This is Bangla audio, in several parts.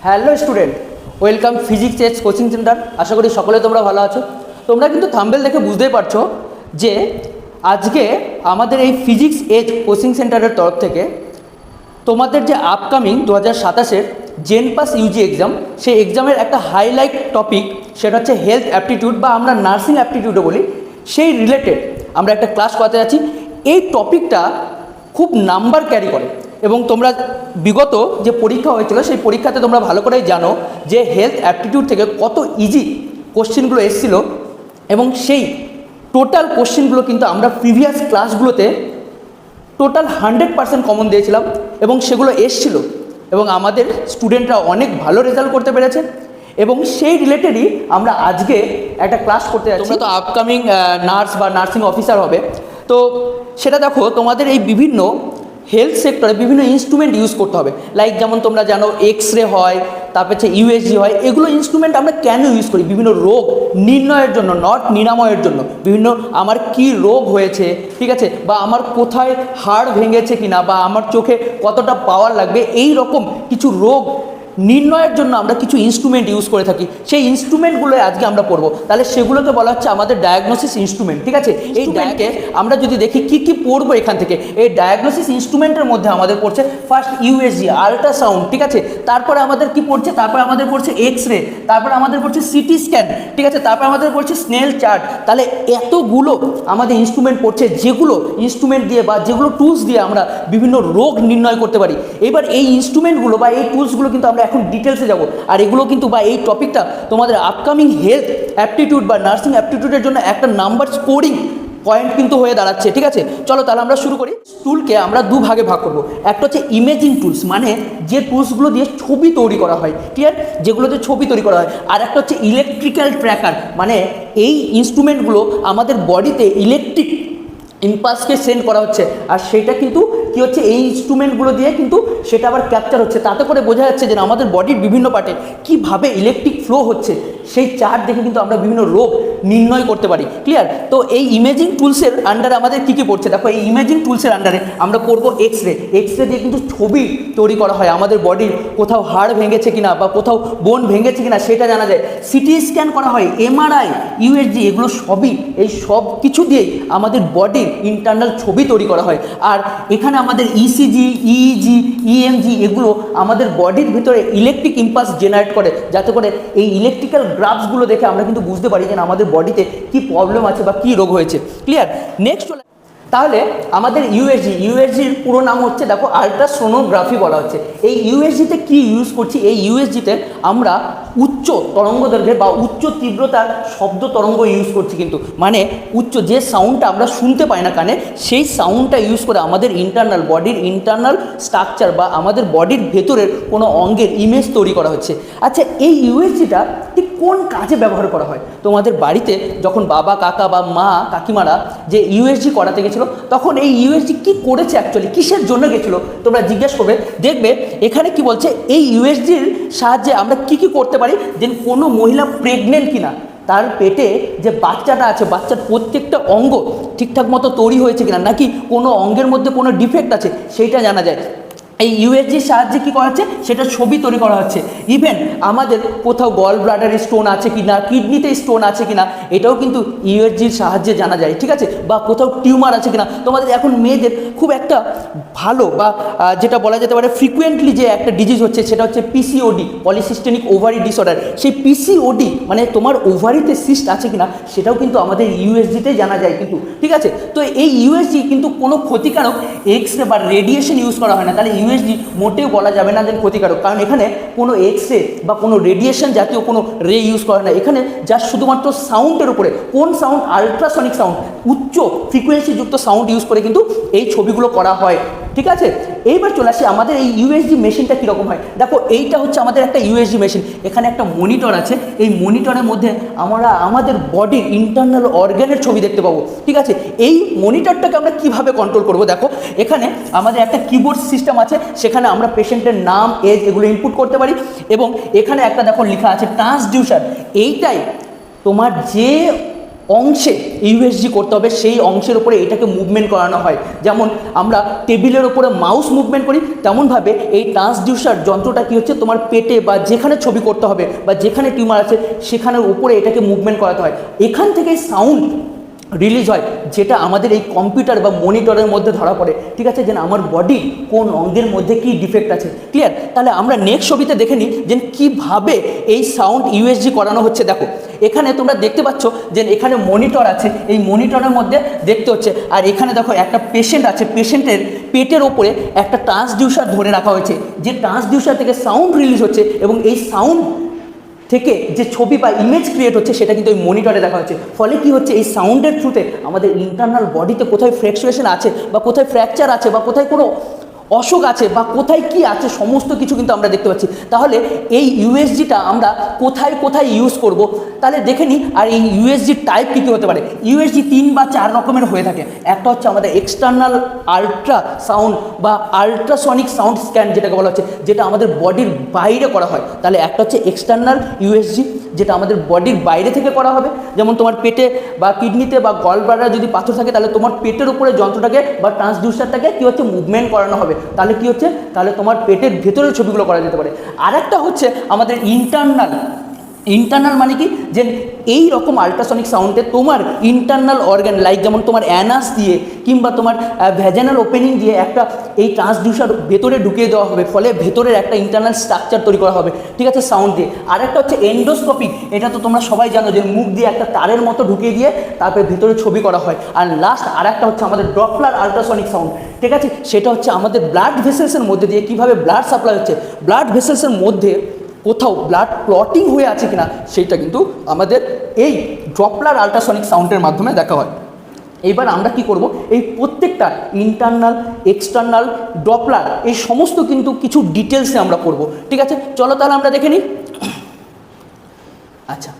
Hello student, welcome physics edge coaching centre. আশা করি সকলে তোমরা ভালো আছো। তোমরা কিন্তু থাম্বনেল দেখে বুঝতেই পারছো যে আজকে আমাদের এই ফিজিক্স এজ কোচিং সেন্টারের তরফ থেকে তোমাদের যে আপকামিং 2027-এর জেন পাস ইউজি এক্সাম, সেই এক্সামের একটা হাইলাইট টপিক সেটা হচ্ছে হেলথ অ্যাপটিটিউড বা আমরা নার্সিং অ্যাপটিটিউডও বলি, সেই রিলেটেড আমরা একটা ক্লাস করাতে যাচ্ছি। এই টপিকটা খুব নাম্বার ক্যারি করে এবং তোমরা বিগত যে পরীক্ষা হয়েছিল সেই পরীক্ষাতে তোমরা ভালো করেই জানো যে হেলথ অ্যাপটিটিউড থেকে কত ইজি কোশ্চেনগুলো এসেছিলো এবং সেই টোটাল কোশ্চেনগুলো কিন্তু আমরা প্রিভিয়াস ক্লাসগুলোতে টোটাল 100% কমন দিয়েছিলাম এবং সেগুলো এসছিল এবং আমাদের স্টুডেন্টরা অনেক ভালো রেজাল্ট করতে পেরেছে এবং সেই রিলেটেডই আমরা আজকে একটা ক্লাস করতে যাচ্ছি। তোমরা তো আপকামিং নার্স বা নার্সিং অফিসার হবে, তো সেটা দেখো তোমাদের এই বিভিন্ন হেলথ সেক্টরে বিভিন্ন ইনস্ট্রুমেন্ট ইউজ করতে হবে। লাইক যেমন তোমরা জানো এক্স রে হয়, তারপর হচ্ছে ইউএসজি হয়। এগুলো ইনস্ট্রুমেন্ট আমরা কেন ইউজ করি? বিভিন্ন রোগ নির্ণয়ের জন্য, নট নিরাময়ের জন্য। বিভিন্ন আমার কি রোগ হয়েছে, ঠিক আছে, বা আমার কোথায় হাড় ভেঙেছে কিনা, বা আমার চোখে কতটা পাওয়ার লাগবে, এই রকম কিছু রোগ নির্ণয়ের জন্য আমরা কিছু ইনস্ট্রুমেন্ট ইউজ করে থাকি। সেই ইনস্ট্রুমেন্টগুলো আজকে আমরা পড়বো। তাহলে সেগুলোকে বলা হচ্ছে আমাদের ডায়াগনোসিস ইনস্ট্রুমেন্ট, ঠিক আছে। এই ডায়াকে আমরা যদি দেখি কি কি পড়বো এখান থেকে, এই ডায়াগনোসিস ইনস্ট্রুমেন্টের মধ্যে আমাদের পড়ছে ফার্স্ট ইউএসজি, আল্ট্রাসাউন্ড, ঠিক আছে। তারপরে আমাদের কি পড়ছে, তারপরে আমাদের পড়ছে এক্স রে, তারপরে আমাদের পড়ছে সিটি স্ক্যান, ঠিক আছে, তারপরে আমাদের পড়ছে স্নেল চার্ট। তাহলে এতগুলো আমাদের ইনস্ট্রুমেন্ট পড়ছে, যেগুলো ইনস্ট্রুমেন্ট দিয়ে বা যেগুলো টুলস দিয়ে আমরা বিভিন্ন রোগ নির্ণয় করতে পারি। এবার এই ইনস্ট্রুমেন্টগুলো বা এই টুলসগুলো কিন্তু আমরা এখন ডিটেলসে যাব, আর এগুলো কিন্তু বা এই টপিকটা তোমাদের আপকামিং হেলথ অ্যাপটিটিউড বা নার্সিং অ্যাপটিটিউডের জন্য একটা নাম্বার স্কোরিং পয়েন্ট কিন্তু হয়ে দাঁড়াচ্ছে, ঠিক আছে। চলো তাহলে আমরা শুরু করি। টুলকে আমরা দু ভাগে ভাগ করবো। একটা হচ্ছে ইমেজিং টুলস, মানে যে টুলসগুলো দিয়ে ছবি তৈরি করা হয়, ক্লিয়ার, যেগুলোতে ছবি তৈরি করা হয়। আর একটা হচ্ছে ইলেকট্রিক্যাল ট্র্যাকার, মানে এই ইনস্ট্রুমেন্টগুলো আমাদের বডিতে ইলেকট্রিক ইম্পালসকে সেন্ড করা হচ্ছে, আর সেটা কিন্তু কী হচ্ছে, এই ইনস্ট্রুমেন্টগুলো দিয়ে কিন্তু সেটা আবার ক্যাপচার হচ্ছে। তাতে করে বোঝা যাচ্ছে যে আমাদের বডির বিভিন্ন পার্টে কীভাবে ইলেকট্রিক ফ্লো হচ্ছে, সেই চার্ট দেখে কিন্তু আমরা বিভিন্ন রোগ নির্ণয় করতে পারি, ক্লিয়ার। তো এই ইমেজিং টুলসের আন্ডারে আমাদের কী কী পড়ছে দেখো। এই ইমেজিং টুলসের আন্ডারে আমরা করবো এক্স রে। এক্স রে দিয়ে কিন্তু ছবি তৈরি করা হয়, আমাদের বডির কোথাও হাড় ভেঙেছে কিনা বা কোথাও বোন ভেঙেছে কিনা সেটা জানা যায়। সিটি স্ক্যান করা হয়, এমআরআই, ইউএসজি, এগুলো সবই, এই সব কিছু দিয়েই আমাদের বডির ইন্টারনাল ছবি তৈরি করা হয়। আর এখানে আমাদের ইসিজি, ইইজি, ইএমজি, এগুলো আমাদের বডির ভিতরে ইলেকট্রিক ইম্পালস জেনারেট করে, যাতে করে এই ইলেকট্রিক্যাল গ্রাফসগুলো দেখে আমরা কিন্তু বুঝতে পারি যে আমাদের বডিতে কি প্রবলেম আছে বা কি রোগ হয়েছে, ক্লিয়ার। নেক্সট তাহলে আমাদের ইউএসজির পুরো নাম হচ্ছে দেখো আল্ট্রাসোনোগ্রাফি বলা হচ্ছে। এই ইউএসজিতে কি ইউজ করছি, এই ইউএসজিতে আমরা উচ্চ তরঙ্গ দৈর্ঘ্যের বা উচ্চ তীব্রতার শব্দ তরঙ্গ ইউজ করছি, কিন্তু মানে উচ্চ যে সাউন্ডটা আমরা শুনতে পাই না কানে, সেই সাউন্ডটা ইউজ করে আমাদের ইন্টারনাল বডির ইন্টারনাল স্ট্রাকচার বা আমাদের বডির ভেতরের কোনো অঙ্গের ইমেজ তৈরি করা হচ্ছে। আচ্ছা, এই ইউএসজিটা ঠিক কোন কাজে ব্যবহার করা হয়? তোমাদের বাড়িতে যখন বাবা, কাকা বা মা, কাকিমারা যে ইউএসজি করাতে গেছিলো, তখন এই ইউএসজি কি করেছে, অ্যাকচুয়ালি কিসের জন্য গেছিলো, তোমরা জিজ্ঞেস করবে। দেখবে এখানে কি বলছে, এই ইউএসজির সাহায্যে আমরা কি কি করতে পারি, যে কোনো মহিলা প্রেগনেন্ট কিনা, তার পেটে যে বাচ্চাটা আছে, বাচ্চার প্রত্যেকটা অঙ্গ ঠিকঠাক মতো তৈরি হয়েছে কিনা, নাকি কোনো অঙ্গের মধ্যে কোনো ডিফেক্ট আছে, সেইটা জানা যায়। এই ইউএসজির সাহায্যে কী করা হচ্ছে, সেটা ছবি তৈরি করা হচ্ছে। ইভেন আমাদের কোথাও গল ব্লাডারে স্টোন আছে কি না, কিডনিতে স্টোন আছে কি না, এটাও কিন্তু ইউএসজির সাহায্যে জানা যায়, ঠিক আছে। বা কোথাও টিউমার আছে কি না। তোমাদের এখন মেয়েদের খুব একটা ভালো বা যেটা বলা যেতে পারে ফ্রিকুয়েন্টলি যে একটা ডিজিজ হচ্ছে, সেটা হচ্ছে পিসিওডি, পলিসিস্টেমিক ওভারি ডিসঅর্ডার। সেই পিসিওডি মানে তোমার ওভারিতে সিস্ট আছে কিনা, সেটাও কিন্তু আমাদের ইউএসজিতে জানা যায় কিন্তু, ঠিক আছে। তো এই ইউএসজি কিন্তু কোনো ক্ষতিকারক এক্স রে বা রেডিয়েশন ইউজ করা হয় না। তাহলে ইউএসজি মোটেও বলা যাবে না যে ক্ষতিকারক, কারণ এখানে কোনো এক্স রে বা কোনো রেডিয়েশন জাতীয় কোনো রে ইউজ করা হয় না। এখানে যা শুধুমাত্র সাউন্ডের উপরে, কোন সাউন্ড, আলট্রাসনিক সাউন্ড, উচ্চ ফ্রিকোয়েন্সিযুক্ত সাউন্ড ইউজ করে কিন্তু এই ছবিগুলো করা হয়, ঠিক আছে। এইবার চলে আসি আমাদের এই ইউএসজি মেশিনটা কীরকম হয়। দেখো এইটা হচ্ছে আমাদের একটা ইউএসজি মেশিন। এখানে একটা মনিটর আছে, এই মনিটরের মধ্যে আমরা আমাদের বডির ইন্টারনাল অর্গানের ছবি দেখতে পাবো, ঠিক আছে। এই মনিটরটাকে আমরা কিভাবে কন্ট্রোল করব, দেখো এখানে আমাদের একটা কিবোর্ড সিস্টেম আছে, সেখানে আমরা পেশেন্টের নাম, এজ, এগুলো ইনপুট করতে পারি। এবং এখানে একটা দেখো লেখা আছে ট্রান্সডিউসার। এইটাই তোমার যে অংশে ইউএসজি করতে হবে সেই অংশের উপরে এটাকে মুভমেন্ট করানো হয়। যেমন আমরা টেবিলের ওপরে মাউস মুভমেন্ট করি, তেমনভাবে এই ট্রান্সডিউসার যন্ত্রটা কী হচ্ছে তোমার পেটে বা যেখানে ছবি করতে হবে বা যেখানে টিউমার আছে সেখানের উপরে এটাকে মুভমেন্ট করাতে হয়। এখান থেকে সাউন্ড রিলিজ হয় যেটা আমাদের এই কম্পিউটার বা মনিটরের মধ্যে ধরা পড়ে, ঠিক আছে, যে আমার বডি কোন অঙ্গের মধ্যে কি ডিফেক্ট আছে। ক্লিয়ার? তাহলে আমরা নেক্সট ছবিতে দেখে নিই যে কীভাবে এই সাউন্ড ইউএসজি করানো হচ্ছে। দেখো এখানে তোমরা দেখতে পাচ্ছ যে এখানে মনিটর আছে, এই মনিটরের মধ্যে দেখতে হচ্ছে, আর এখানে দেখো একটা পেশেন্ট আছে, পেশেন্টের পেটের ওপরে একটা ট্রান্সডিউসার ধরে রাখা হয়েছে, যে ট্রান্সডিউসার থেকে সাউন্ড রিলিজ হচ্ছে এবং এই সাউন্ড থেকে যে ছবি বা ইমেজ ক্রিয়েট হচ্ছে সেটা কিন্তু ওই মনিটরে দেখা হচ্ছে। ফলে কি হচ্ছে, এই সাউন্ডের থ্রুতে আমাদের ইন্টারনাল বডিতে কোথায় ফ্র্যাকচুয়েশন আছে বা কোথায় ফ্র্যাকচার আছে বা কোথায় কোনো অসুখ আছে বা কোথায় কি আছে সমস্ত কিছু কিন্তু আমরা দেখতে পাচ্ছি। তাহলে এই ইউএসজিটা আমরা কোথায় কোথায় ইউজ করব তাহলে দেখে নিই। আর এই ইউএসজির টাইপ কী কী হতে পারে? ইউএসজি 3 বা 4 রকমের হয়ে থাকে। একটা হচ্ছে আমাদের এক্সটার্নাল আলট্রা সাউন্ড বা আলট্রাসনিক সাউন্ড স্ক্যান যেটাকে বলা হচ্ছে, যেটা আমাদের বডির বাইরে করা হয়। তাহলে একটা হচ্ছে এক্সটার্নাল ইউএসজি যেটা আমাদের বডির বাইরে থেকে করা হবে, যেমন তোমার পেটে বা কিডনিতে বা গল ব্লাডারে যদি পাথর থাকে তাহলে তোমার পেটের উপরে যন্ত্রটাকে বা ট্রান্সডিউসারটাকে কী হচ্ছে মুভমেন্ট করানো হবে। তাহলে কি হচ্ছে, তাহলে তোমার পেটের ভেতরের ছবিগুলো করা যেতে পারে। আরেকটা হচ্ছে আমাদের ইন্টারনাল মানে কি, যে এই রকম আল্ট্রাসনিক সাউন্ডে তোমার ইন্টারনাল অর্গান লাইক যেমন তোমার অ্যানাস দিয়ে কিংবা তোমার ভ্যাজানাল ওপেনিং দিয়ে একটা এই ট্রান্সডিউসার ভেতরে ঢুকিয়ে দেওয়া হবে, ফলে ভেতরের একটা ইন্টারনাল স্ট্রাকচার তৈরি করা হবে, ঠিক আছে, সাউন্ড দিয়ে। আরেকটা হচ্ছে এন্ডোস্কোপিক, এটা তো তোমরা সবাই জানো যে মুখ দিয়ে একটা তারের মতো ঢুকিয়ে দিয়ে তারপরে ভেতরে ছবি করা হয়। আর লাস্ট আরেকটা হচ্ছে আমাদের ডপলার আল্ট্রাসনিক সাউন্ড, ঠিক আছে, সেটা হচ্ছে আমাদের ব্লাড ভেসেলসের মধ্যে দিয়ে কীভাবে ব্লাড সাপ্লাই হচ্ছে, ব্লাড ভেসেলসের মধ্যে কোথাও ব্লাড ক্লটিং হয়ে আছে কিনা সেইটা কিন্তু আমাদের এই ডপলার আল্ট্রাসনিক সাউন্ডের মাধ্যমে দেখা হয়। এবার আমরা কি করব, এই প্রত্যেকটা ইন্টারনাল এক্সটার্নাল ডপলার এই সমস্ত কিন্তু কিছু ডিটেলসে আমরা করব, ঠিক আছে। চলো তাহলে আমরা দেখে নিই। আচ্ছা,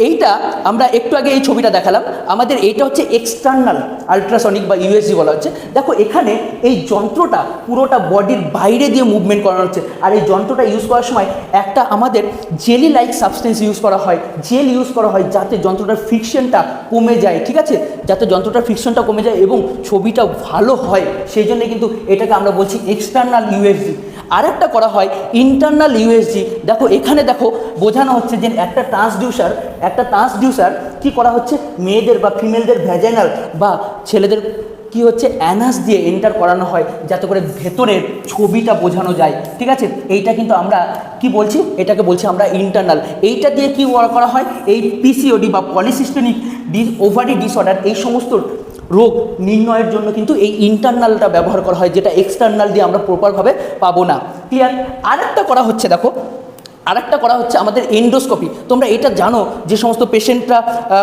এইটা আমরা একটু আগে এই ছবিটা দেখালাম, আমাদের এইটা হচ্ছে এক্সটার্নাল আল্ট্রাসনিক বা ইউএসজি বলা হচ্ছে। দেখো এখানে এই যন্ত্রটা পুরোটা বডির বাইরে দিয়ে মুভমেন্ট করানো হচ্ছে, আর এই যন্ত্রটা ইউজ করার সময় একটা আমাদের জেলি লাইক সাবস্টেন্স ইউজ করা হয়, জেল ইউজ করা হয় যাতে যন্ত্রটার ফ্রিকশনটা কমে যায়, ঠিক আছে, যাতে যন্ত্রটার ফ্রিকশনটা কমে যায় এবং ছবিটা ভালো হয়, সেই জন্য কিন্তু এটাকে আমরা বলছি এক্সটার্নাল ইউএসজি। আরেকটা করা হয় ইন্টারনাল ইউএসজি। দেখো এখানে দেখো বোঝানো হচ্ছে যে একটা ট্রান্সডিউসার কি করা হচ্ছে, মেয়েদের বা ফিমেলদের ভ্যাজাইনাল বা ছেলেদের কি হচ্ছে অ্যানাস দিয়ে এন্টার করানো হয় যাতে করে ভেতরের ছবিটা বোঝানো যায়, ঠিক আছে। এইটা কিন্তু আমরা কি বলছি, এটাকে বলছি আমরা ইন্টারনাল। এইটা দিয়ে কি করা হয়, এই পিসিওডি বা পলিসিস্টেমিক ওভারি ডিসঅর্ডার এই সমস্ত রোগ নির্ণয়ের জন্য কিন্তু এই ইন্টারনালটা ব্যবহার করা হয়, যেটা এক্সটার্নাল দিয়ে আমরা প্রপারভাবে পাবো না। ক্লিয়ার? আরেকটা করা হচ্ছে, দেখো আরেকটা করা হচ্ছে আমাদের এন্ডোস্কোপি। তোমরা এটা জানো যে সমস্ত পেশেন্টরা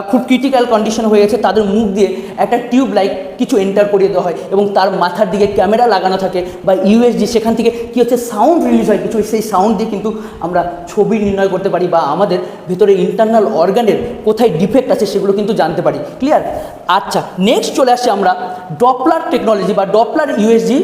খুব ক্রিটিক্যাল কন্ডিশন হয়ে গেছে তাদের মুখ দিয়ে একটা টিউব লাইক কিছু এন্টার করিয়ে দেওয়া হয় এবং তার মাথার দিকে ক্যামেরা লাগানো থাকে বা ইউএসজি, সেখান থেকে কী হচ্ছে সাউন্ড রিলিজ হয় কিছু, সেই সাউন্ড দিয়ে কিন্তু আমরা ছবি নির্ণয় করতে পারি বা আমাদের ভিতরে ইন্টারনাল অর্গানের কোথায় ডিফেক্ট আছে সেগুলো কিন্তু জানতে পারি। ক্লিয়ার? আচ্ছা, নেক্সট চলে আসছে আমরা ডপলার টেকনোলজি বা ডপলার ইউএসজি।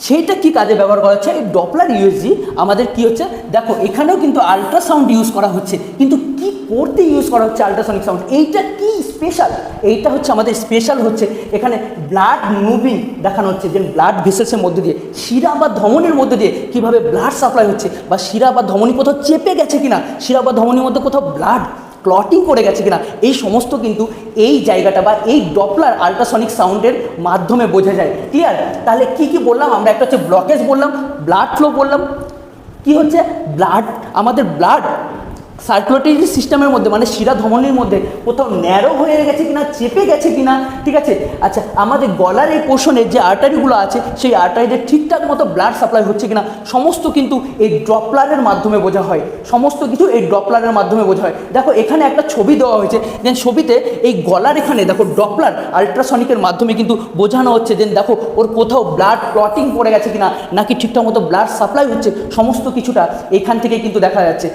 সেইটা কি কাজে ব্যবহার করা হচ্ছে, এই ডপলার ইউএসজি আমাদের কি হচ্ছে, দেখো এখানেও কিন্তু আল্ট্রাসাউন্ড ইউজ করা হচ্ছে, কিন্তু কি করতে ইউজ করা হচ্ছে আল্ট্রাসনিক সাউন্ড, এইটা কি স্পেশাল, এইটা হচ্ছে আমাদের স্পেশাল হচ্ছে এখানে ব্লাড মুভিং দেখানো হচ্ছে, যে ব্লাড ভেসেলসের মধ্যে দিয়ে শিরা বা ধমনির মধ্যে দিয়ে কীভাবে ব্লাড সাপ্লাই হচ্ছে বা শিরা বা ধমনি কোথাও চেপে গেছে কিনা, শিরা বা ধমনির মধ্যে কোথাও ব্লাড ক্লটিং করে গেছে কিনা, এই সমস্ত কিন্তু এই জায়গাটা বা এই ডপলার আল্ট্রাসনিক সাউন্ডের মাধ্যমে বোঝা যায়। ক্লিয়ার? তাহলে কি কি বললাম আমরা, একটা হচ্ছে ব্লকেজ বললাম, ব্লাড ফ্লো বললাম, কি হচ্ছে ব্লাড আমাদের ব্লাড সার্কুলেটরি সিস্টেমের মধ্যে মানে শিরা ধমনির মধ্যে কোথাও ন্যারো হয়ে গেছে কিনা, চেপে গেছে কিনা, ঠিক আছে। আচ্ছা, আমাদের গলার এই পোর্শনের যে আর্টারিগুলো আছে সেই আর্টারিদের ঠিকঠাক মতো ব্লাড সাপ্লাই হচ্ছে কিনা, সমস্ত কিন্তু এই ডপলারের মাধ্যমে বোঝা হয়, সমস্ত কিছু এই ডপলারের মাধ্যমে বোঝা হয়। দেখো এখানে একটা ছবি দেওয়া হয়েছে, যে ছবিতে এই গলার এখানে দেখো ডপলার আল্ট্রাসনিকের মাধ্যমে কিন্তু বোঝানো হচ্ছে যে দেখো ওর কোথাও ব্লাড ক্লটিং পড়ে গেছে কিনা, নাকি ঠিকঠাক মতো ব্লাড সাপ্লাই হচ্ছে, সমস্ত কিছুটা এখান থেকে কিন্তু দেখা যাচ্ছে।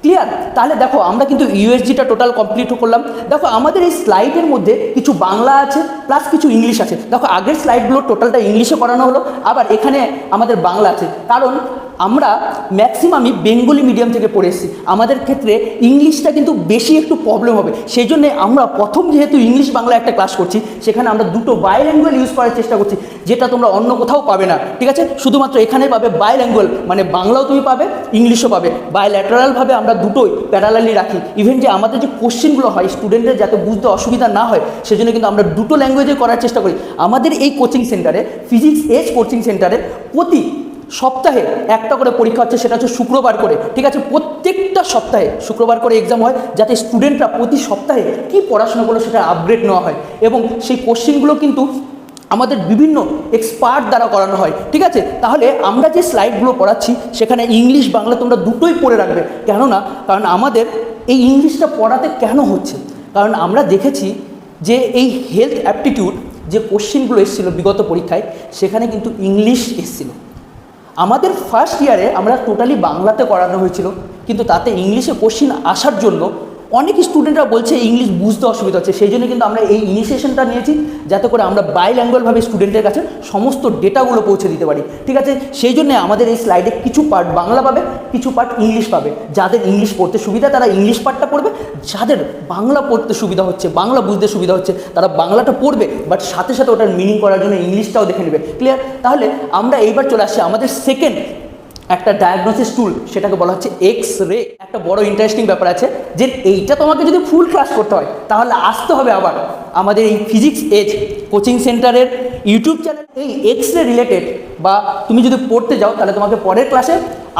ক্লিয়ার? তাহলে দেখো আমরা কিন্তু ইউএসজিটা টোটাল কমপ্লিট করলাম। দেখো আমাদের এই স্লাইডের মধ্যে কিছু বাংলা আছে প্লাস কিছু ইংলিশ আছে। দেখো আগের স্লাইডগুলো টোটালটা ইংলিশে করানো হলো, আবার এখানে আমাদের বাংলা আছে, কারণ আমরা ম্যাক্সিমামই বেঙ্গলি মিডিয়াম থেকে পড়ে এসেছি, আমাদের ক্ষেত্রে ইংলিশটা কিন্তু বেশি একটু প্রবলেম হবে। সেই জন্যে আমরা প্রথম যেহেতু ইংলিশ বাংলা একটা ক্লাস করছি, সেখানে আমরা দুটো বাইল্যাঙ্গুয়াল ইউজ করার চেষ্টা করছি, যেটা তোমরা অন্য কোথাও পাবে না, ঠিক আছে? শুধুমাত্র এখানে পাবে বাইল্যাঙ্গুয়াল, মানে বাংলাও তুমি পাবে, ইংলিশও পাবে। বাইল্যাটারালভাবে আমরা দুটোই প্যারালালি রাখি। ইভেন যে আমাদের যে কোশ্চেনগুলো হয় স্টুডেন্টদের যাতে বুঝতে অসুবিধা না হয়, সেজন্য কিন্তু আমরা দুটো ল্যাঙ্গুয়েজে করার চেষ্টা করি। আমাদের এই কোচিং সেন্টারে, ফিজিক্স এজ কোচিং সেন্টারে প্রতি সপ্তাহে একটা করে পরীক্ষা হচ্ছে, সেটা হচ্ছে শুক্রবার করে, ঠিক আছে? প্রত্যেকটা সপ্তাহে শুক্রবার করে এক্সাম হয়, যাতে স্টুডেন্টরা প্রতি সপ্তাহে কী পড়াশোনা করলো সেটা আপগ্রেড নেওয়া হয়। এবং সেই কোশ্চেনগুলো কিন্তু আমাদের বিভিন্ন এক্সপার্ট দ্বারা করানো হয়, ঠিক আছে? তাহলে আমরা যে স্লাইডগুলো পড়াচ্ছি সেখানে ইংলিশ বাংলা তোমরা দুটোই পড়ে রাখবে। কেননা কারণ আমাদের এই ইংলিশটা পড়াতে কেন হচ্ছে, কারণ আমরা দেখেছি যে এই হেলথ অ্যাপটিটিউড যে কোশ্চেনগুলো এসেছিলো বিগত পরীক্ষায়, সেখানে কিন্তু ইংলিশ এসেছিলো। আমাদের ফার্স্ট ইয়ারে আমরা টোটালি বাংলাতে করানো হয়েছিল, কিন্তু তাতে ইংলিশে কোশ্চেন আসার জন্য অনেক স্টুডেন্টরা বলছে ইংলিশ বুঝতে অসুবিধা হচ্ছে। সেই জন্য কিন্তু আমরা এই ইনিশিয়েশনটা নিয়েছি, যাতে করে আমরা বাইল্যাঙ্গুয়ালভাবে স্টুডেন্টের কাছে সমস্ত ডেটাগুলো পৌঁছে দিতে পারি, ঠিক আছে? সেই জন্য আমাদের এই স্লাইডে কিছু পার্ট বাংলা পাবে, কিছু পার্ট ইংলিশ পাবে। যাদের ইংলিশ পড়তে সুবিধা তারা ইংলিশ পার্টটা পড়বে, যাদের বাংলা পড়তে সুবিধা হচ্ছে, বাংলা বুঝতে সুবিধা হচ্ছে, তারা বাংলাটা পড়বে, বাট সাথে সাথে ওটার মিনিং করার জন্য ইংলিশটাও দেখে নেবে। ক্লিয়ার? তাহলে আমরা এইবার চলে আসছি আমাদের সেকেন্ড একটা ডায়াগনোসিস টুল, সেটাকে বলা হচ্ছে এক্স রে। একটা বড় ইন্টারেস্টিং ব্যাপার আছে যে এইটা তোমাকে যদি ফুল ক্লাস করতে হয় তাহলে আসতে হবে আবার আমাদের এই ফিজিক্স এজ কোচিং সেন্টারের ইউটিউব চ্যানেল। এই এক্স রে রিলেটেড বা তুমি যদি পড়তে যাও তাহলে তোমাকে পরের ক্লাসে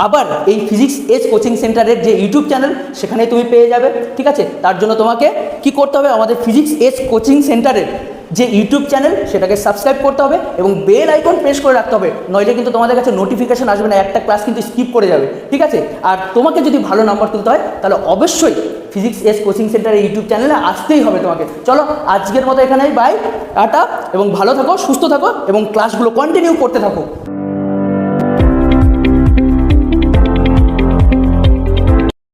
আবার এই ফিজিক্স এজ কোচিং সেন্টারের যে ইউটিউব চ্যানেল সেখানে তুমি পেয়ে যাবে, ঠিক আছে? তার জন্য তোমাকে কি করতে হবে, আমাদের ফিজিক্স এজ কোচিং সেন্টারের যে ইউটিউব চ্যানেল সেটাকে সাবস্ক্রাইব করতে হবে এবং বেল আইকন প্রেস করে রাখতে হবে, নইলে কিন্তু তোমাদের কাছে নোটিফিকেশন আসবে না, একটা ক্লাস কিন্তু স্কিপ করে যাবে, ঠিক আছে? আর তোমাকে যদি ভালো নাম্বার তুলতে হয় তাহলে অবশ্যই ফিজিক্স এজ কোচিং সেন্টারের ইউটিউব চ্যানেলে আসতেই হবে তোমাকে। চলো আজকের মতো এখানেই বাই, টাটা, এবং ভালো থাকো, সুস্থ থাকো এবং ক্লাসগুলো কন্টিনিউ করতে থাকো।